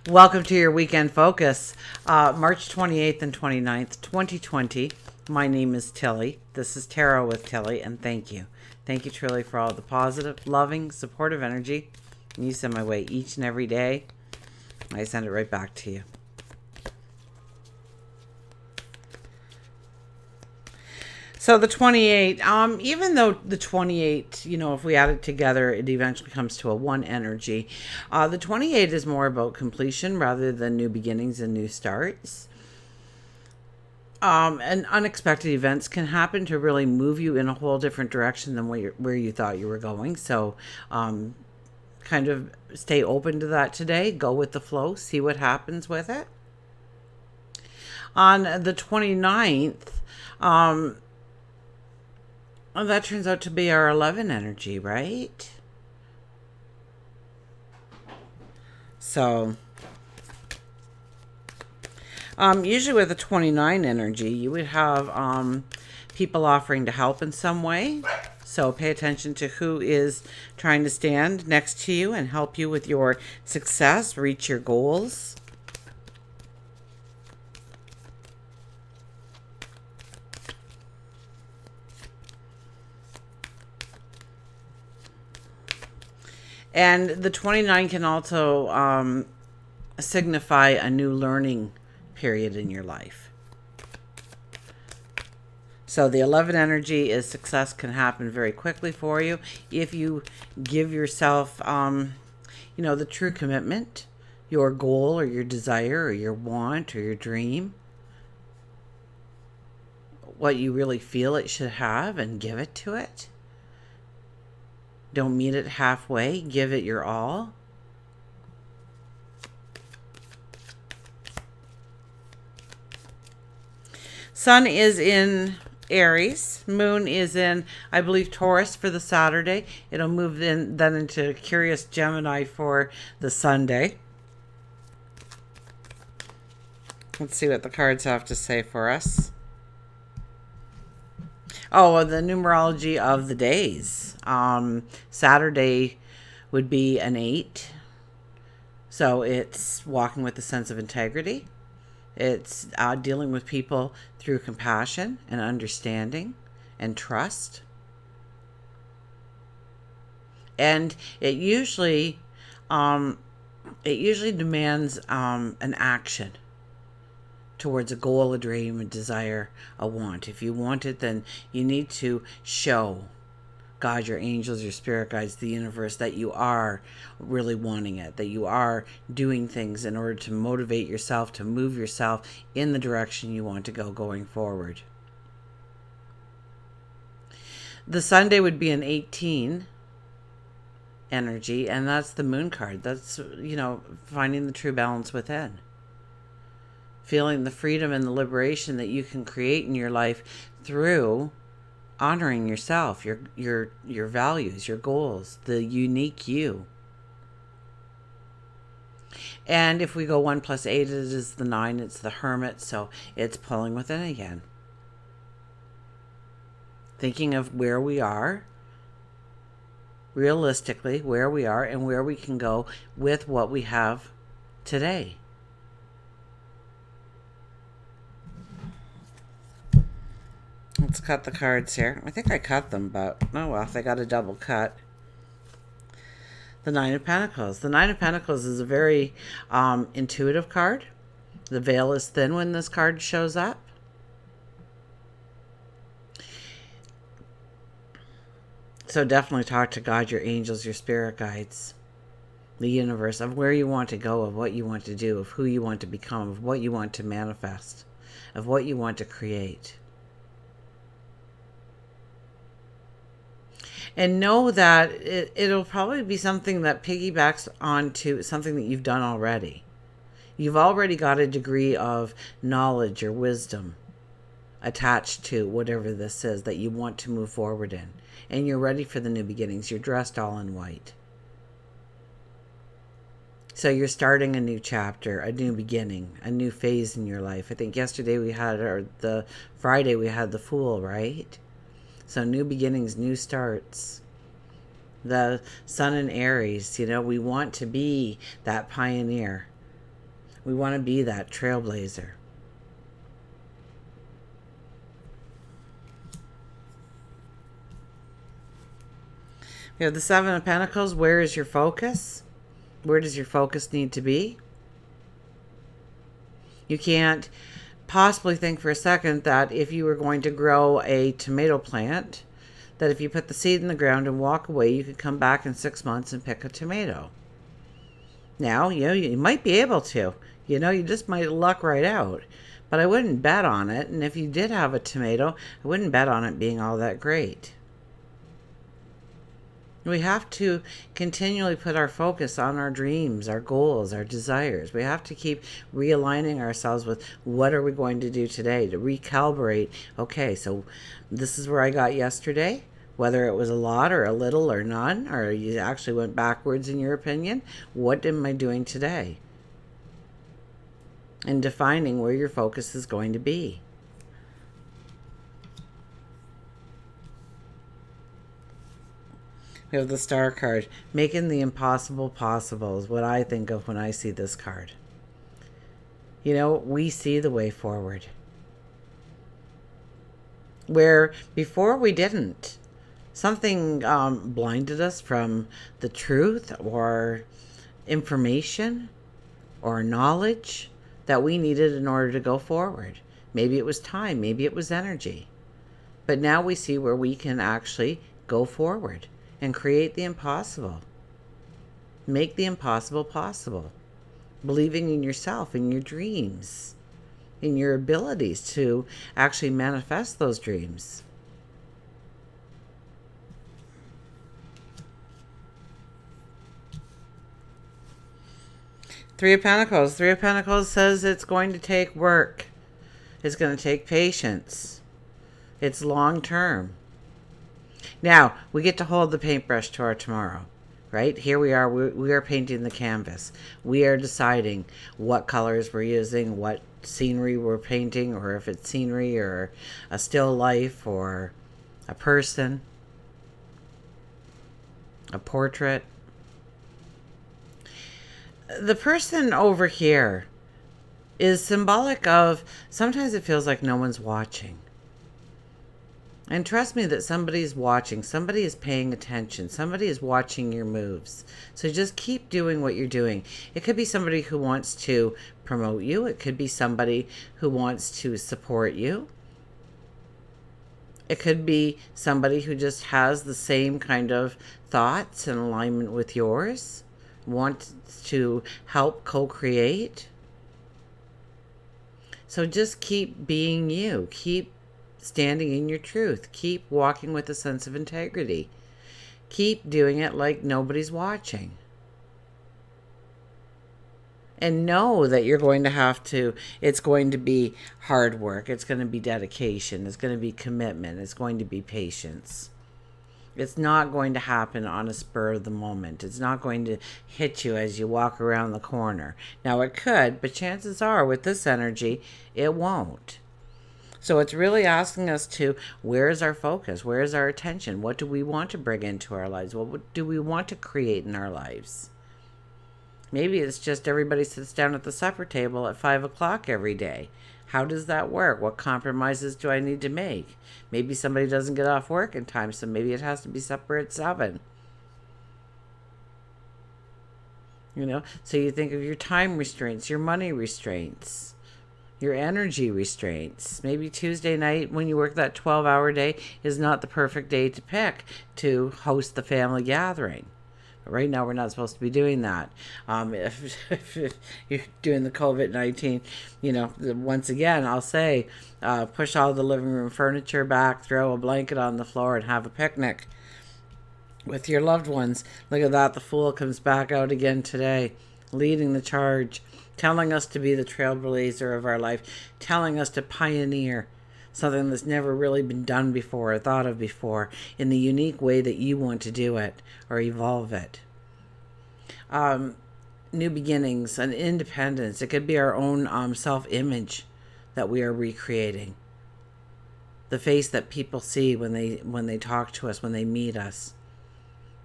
Welcome to your weekend focus, March 28th and 29th, 2020. My name is Tilly. This is Tarot with Tilly, and thank you. Thank you truly for all the positive, loving, supportive energy you send my way each and every day. I send it right back to you. So the 28, even though the 28, if we add it together, it eventually comes to a 1 energy. The 28 is more about completion rather than new beginnings and new starts. And unexpected events can happen to really move you in a whole different direction than where you thought you were going. So kind of stay open to that today. Go with the flow. See what happens with it. On the 29th, well, that turns out to be our 11 energy, right? So, usually with a 29 energy, you would have people offering to help in some way. So pay attention to who is trying to stand next to you and help you with your success, reach your goals. And the 29 can also signify a new learning period in your life. So the 11 energy is success can happen very quickly for you if you give yourself, the true commitment, your goal or your desire or your want or your dream, what you really feel it should have, and give it to it. Don't meet it halfway. Give it your all. Sun is in Aries. Moon is in, I believe, Taurus for the Saturday. It'll move then into Curious Gemini for the Sunday. Let's see what the cards have to say for us. Oh, the numerology of the days. Saturday would be an 8. So it's walking with a sense of integrity. It's dealing with people through compassion and understanding and trust. And it usually demands an action towards a goal, a dream, a desire, a want. If you want it, then you need to show God, your angels, your spirit guides, the universe, that you are really wanting it, that you are doing things in order to motivate yourself, to move yourself in the direction you want to go going forward. The Sunday would be an 18 energy, and that's the moon card. That's, finding the true balance within. Feeling the freedom and the liberation that you can create in your life through honoring yourself, your values, your goals, the unique you. And if we go 1 + 8, it is the 9. It's the Hermit, so it's pulling within again. Thinking of where we are, realistically, where we are and where we can go with what we have today. Let's cut the cards here. I think I cut them, but oh well, they got a double cut. The 9 of Pentacles. The 9 of Pentacles is a very intuitive card. The veil is thin when this card shows up. So definitely talk to God, your angels, your spirit guides, the universe, of where you want to go, of what you want to do, of who you want to become, of what you want to manifest, of what you want to create. And know that it'll probably be something that piggybacks onto something that you've done already. You've already got a degree of knowledge or wisdom attached to whatever this is that you want to move forward in. And you're ready for the new beginnings. You're dressed all in white. So you're starting a new chapter, a new beginning, a new phase in your life. I think yesterday we had, or the Friday we had the Fool, right? So new beginnings, new starts. The Sun in Aries, we want to be that pioneer. We want to be that trailblazer. We have the Seven of Pentacles. Where is your focus? Where does your focus need to be? You can't possibly think for a second that if you were going to grow a tomato plant, that if you put the seed in the ground and walk away, you could come back in 6 months and pick a tomato. Now, you might be able to. You just might luck right out. But I wouldn't bet on it. And if you did have a tomato, I wouldn't bet on it being all that great. We have to continually put our focus on our dreams, our goals, our desires. We have to keep realigning ourselves with what are we going to do today to recalibrate. Okay, so this is where I got yesterday, whether it was a lot or a little or none, or you actually went backwards in your opinion. What am I doing today? And defining where your focus is going to be. We have the Star card. Making the impossible possible is what I think of when I see this card. We see the way forward. Where before we didn't. Something blinded us from the truth or information or knowledge that we needed in order to go forward. Maybe it was time. Maybe it was energy. But now we see where we can actually go forward and create the impossible. Make the impossible possible. Believing in yourself, in your dreams, in your abilities to actually manifest those dreams. Three of Pentacles. Three of Pentacles says it's going to take work. It's going to take patience. It's long term. Now, we get to hold the paintbrush to our tomorrow, right? Here we are. We are painting the canvas. We are deciding what colors we're using, what scenery we're painting, or if it's scenery or a still life or a person, a portrait. The person over here is symbolic of sometimes it feels like no one's watching. And trust me that somebody's watching. Somebody is paying attention. Somebody is watching your moves. So just keep doing what you're doing. It could be somebody who wants to promote you. It could be somebody who wants to support you. It could be somebody who just has the same kind of thoughts in alignment with yours. Wants to help co-create. So just keep being you. Keep standing in your truth. Keep walking with a sense of integrity. Keep doing it like nobody's watching. And know that you're going to have to, it's going to be hard work. It's going to be dedication. It's going to be commitment. It's going to be patience. It's not going to happen on a spur of the moment. It's not going to hit you as you walk around the corner. Now it could, but chances are with this energy, it won't. So it's really asking us to, where is our focus? Where is our attention? What do we want to bring into our lives? What do we want to create in our lives? Maybe it's just everybody sits down at the supper table at 5 o'clock every day. How does that work? What compromises do I need to make? Maybe somebody doesn't get off work in time, so maybe it has to be supper at 7. So you think of your time restraints, your money restraints, your energy restraints. Maybe Tuesday night when you work that 12-hour day is not the perfect day to pick to host the family gathering. But right now we're not supposed to be doing that. If you're doing the COVID-19, once again, I'll say, push all the living room furniture back, throw a blanket on the floor and have a picnic with your loved ones. Look at that. The Fool comes back out again today, leading the charge, telling us to be the trailblazer of our life, telling us to pioneer something that's never really been done before or thought of before in the unique way that you want to do it or evolve it. New beginnings and independence. It could be our own self-image that we are recreating. The face that people see when they talk to us, when they meet us.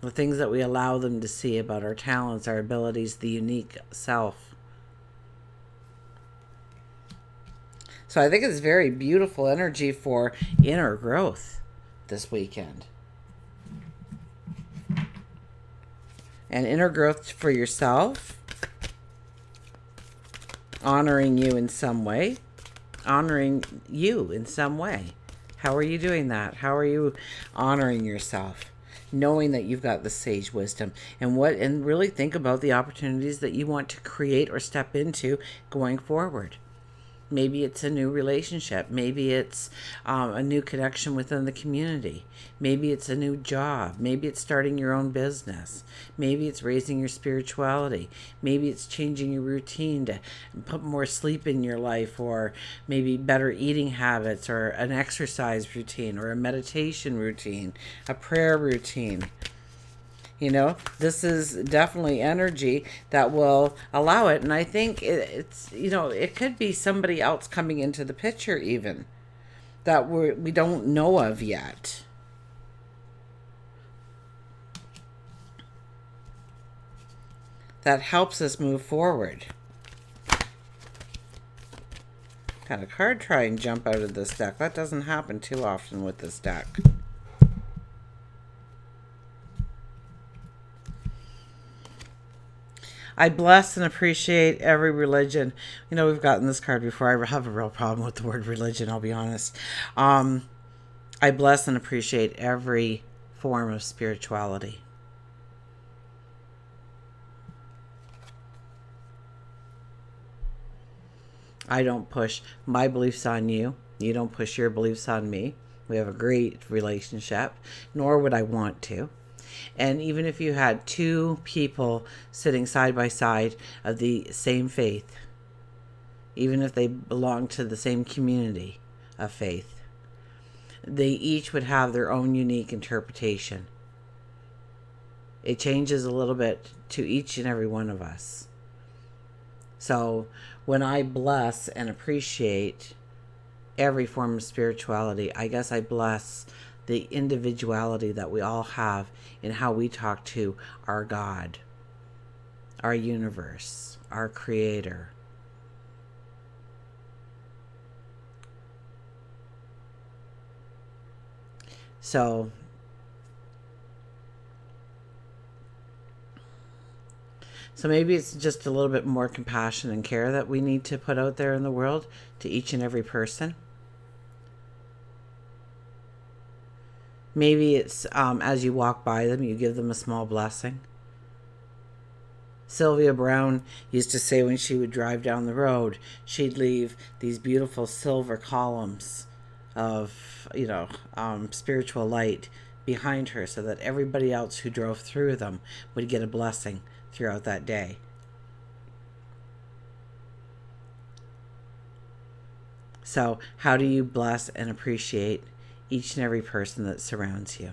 The things that we allow them to see about our talents, our abilities, the unique self. So I think it's very beautiful energy for inner growth this weekend. And inner growth for yourself, honoring you in some way. Honoring you in some way. How are you doing that? How are you honoring yourself? Knowing that you've got the sage wisdom, and really think about the opportunities that you want to create or step into going forward. Maybe it's a new relationship. Maybe it's a new connection within the community. Maybe it's a new job. Maybe it's starting your own business. Maybe it's raising your spirituality. Maybe it's changing your routine to put more sleep in your life, or maybe better eating habits, or an exercise routine, or a meditation routine, a prayer routine. You know, this is definitely energy that will allow it. And I think it's, it could be somebody else coming into the picture even that we don't know of yet. That helps us move forward. Had a card try and jump out of this deck. That doesn't happen too often with this deck. I bless and appreciate every religion. We've gotten this card before. I have a real problem with the word religion, I'll be honest. I bless and appreciate every form of spirituality. I don't push my beliefs on you. You don't push your beliefs on me. We have a great relationship, nor would I want to. And even if you had two people sitting side by side of the same faith, even if they belong to the same community of faith, they each would have their own unique interpretation. It changes a little bit to each and every one of us. So when I bless and appreciate every form of spirituality, I guess I bless the individuality that we all have in how we talk to our God, our universe, our creator. So maybe it's just a little bit more compassion and care that we need to put out there in the world to each and every person. Maybe it's as you walk by them, you give them a small blessing. Sylvia Brown used to say when she would drive down the road, she'd leave these beautiful silver columns of, spiritual light behind her so that everybody else who drove through them would get a blessing throughout that day. So how do you bless and appreciate each and every person that surrounds you?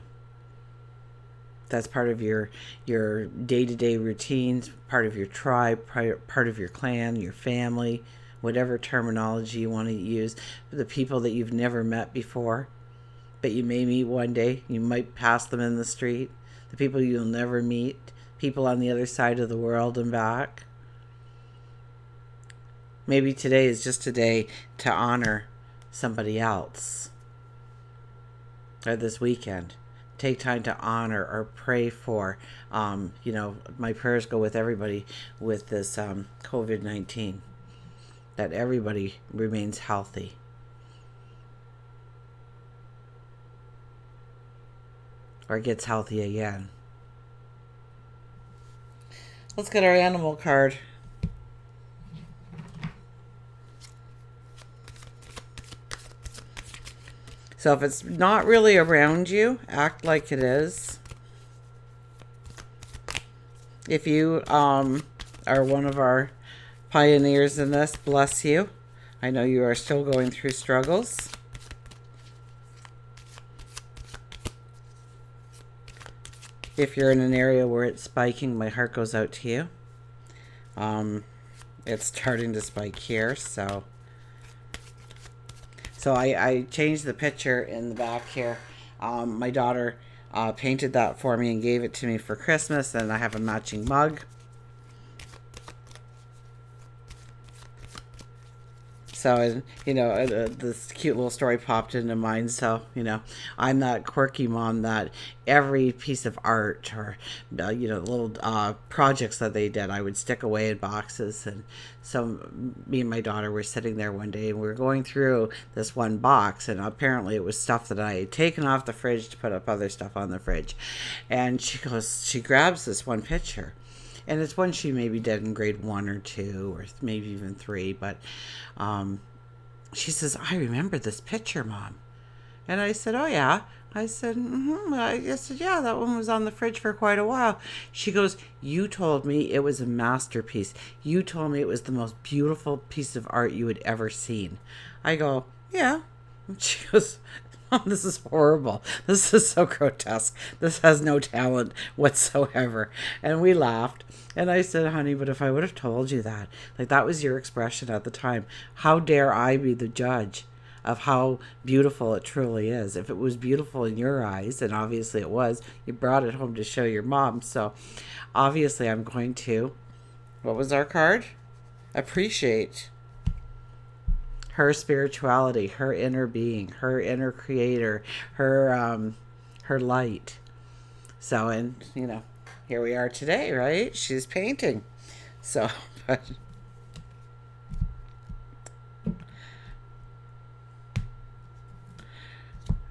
That's part of your day-to-day routines, part of your tribe, part of your clan, your family, whatever terminology you want to use. The people that you've never met before, but you may meet one day. You might pass them in the street. The people you'll never meet, people on the other side of the world and back. Maybe today is just a day to honor somebody else. Or this weekend, take time to honor or pray for. My prayers go with everybody with this COVID-19, that everybody remains healthy. Or gets healthy again. Let's get our animal card. So if it's not really around you, act like it is. If you are one of our pioneers in this, bless you. I know you are still going through struggles. If you're in an area where it's spiking, my heart goes out to you. It's starting to spike here, so I changed the picture in the back here. My daughter painted that for me and gave it to me for Christmas, and I have a matching mug. So, and, this cute little story popped into mind. So, I'm that quirky mom that every piece of art or, little projects that they did, I would stick away in boxes. And so me and my daughter were sitting there one day and we were going through this one box, and apparently it was stuff that I had taken off the fridge to put up other stuff on the fridge. And she grabs this one picture. And it's one she maybe did in grade 1 or 2 or maybe even 3. But she says, "I remember this picture, Mom." And I said, "Oh, yeah." I said, I said, "Yeah, that one was on the fridge for quite a while." She goes, "You told me it was a masterpiece. You told me it was the most beautiful piece of art you had ever seen." I go, "Yeah." And she goes, "Mom, this is horrible. This is so grotesque. This has no talent whatsoever." And we laughed. And I said, "Honey, but if I would have told you that, like that was your expression at the time, how dare I be the judge of how beautiful it truly is? If it was beautiful in your eyes, and obviously it was, you brought it home to show your mom. So obviously I'm going to, what was our card? Appreciate her spirituality, her inner being, her inner creator, her light." So, and here we are today, right? She's painting. So, but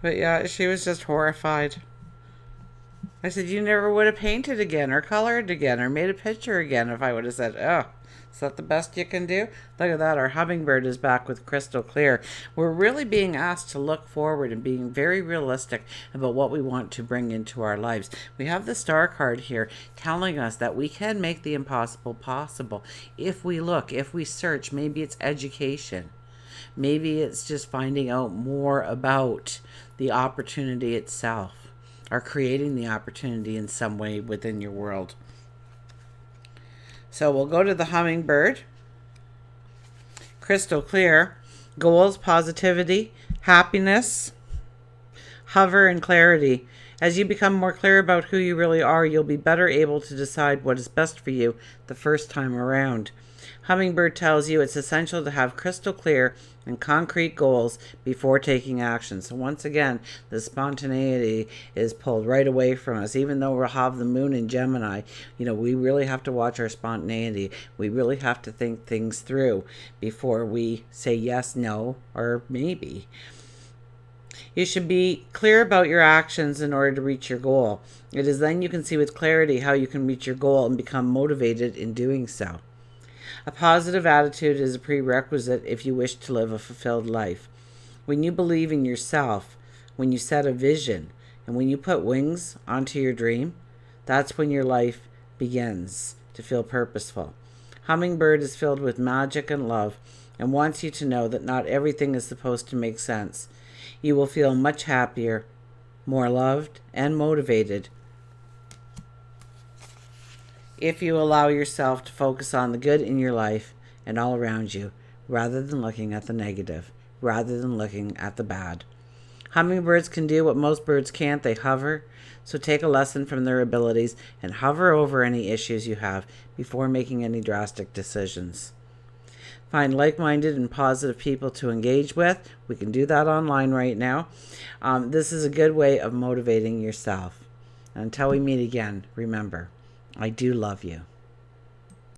yeah, she was just horrified. I said, "You never would have painted again or colored again or made a picture again if I would have said, 'Oh, is that the best you can do?'" Look at that. Our hummingbird is back with crystal clear. We're really being asked to look forward and being very realistic about what we want to bring into our lives. We have the star card here telling us that we can make the impossible possible if we look, if we search. Maybe it's education. Maybe it's just finding out more about the opportunity itself, or creating the opportunity in some way within your world. So we'll go to the hummingbird. Crystal clear. Goals, positivity, happiness, hover, and clarity. As you become more clear about who you really are, you'll be better able to decide what is best for you the first time around. Hummingbird tells you it's essential to have crystal clear and concrete goals before taking action. So once again, the spontaneity is pulled right away from us. Even though we'll have the moon in Gemini, we really have to watch our spontaneity. We really have to think things through before we say yes, no, or maybe. You should be clear about your actions in order to reach your goal. It is then you can see with clarity how you can reach your goal and become motivated in doing so. A positive attitude is a prerequisite if you wish to live a fulfilled life. When you believe in yourself, when you set a vision, and when you put wings onto your dream, that's when your life begins to feel purposeful. Hummingbird is filled with magic and love and wants you to know that not everything is supposed to make sense. You will feel much happier, more loved, and motivated if you allow yourself to focus on the good in your life and all around you, rather than looking at the negative, rather than looking at the bad. Hummingbirds can do what most birds can't. They hover. So take a lesson from their abilities and hover over any issues you have before making any drastic decisions. Find like-minded and positive people to engage with. We can do that online right now. This is a good way of motivating yourself. Until we meet again, remember, I do love you.